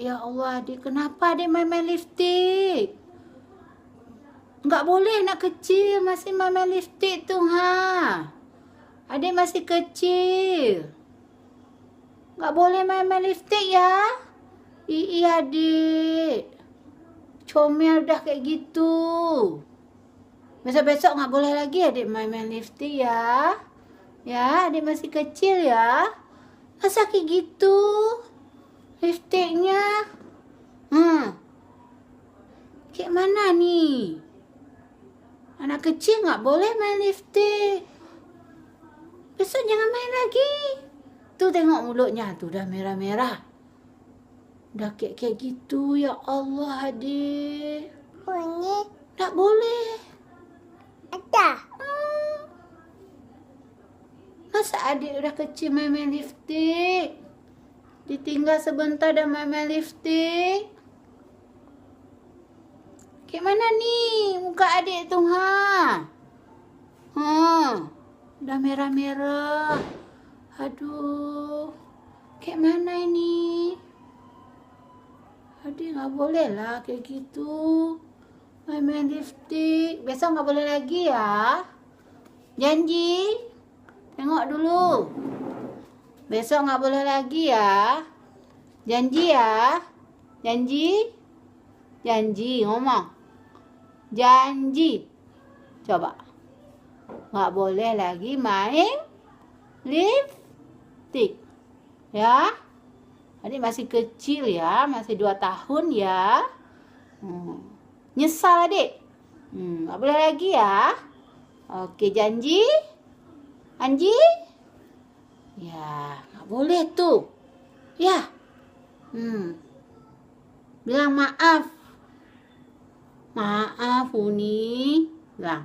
ya Allah adik. Kenapa adik main-main lipstik? Nggak boleh anak kecil masih main-main lipstik tuh ha. Adik masih kecil. Nggak boleh main-main lipstik ya. Iya adik. Comel udah kayak gitu. Besok-besok nggak boleh lagi adik main-main lipstik ya. Ya, adik masih kecil ya. Masa kayak gitu lipstiknya? Kayak mana nih? Anak kecil nggak boleh main lipstik. Besok jangan main lagi. Tuh tengok mulutnya tuh udah merah-merah. Udah kayak gitu ya Allah adik. Boleh. Nggak boleh. Ada. Masa adik udah kecil main-main lipstik? Ditinggal sebentar dan main-main lipstik? Kayak mana nih muka adik tuh ha? Udah merah-merah. Aduh. Kayak mana ini? Adik nggak boleh lah kayak gitu. Main-main lipstik. Besok nggak boleh lagi ya. Janji. Tengok dulu. Besok nggak boleh lagi ya. Janji ya. Janji. Janji ngomong. Janji. Coba. Nggak boleh lagi main lipstik. Ya. Adik masih kecil ya. Masih 2 tahun ya. Nyesal adik. Nggak boleh lagi ya. Oke janji. Anji? Ya, nggak boleh tuh. Ya. Bilang maaf. Maaf, Uni. Bilang.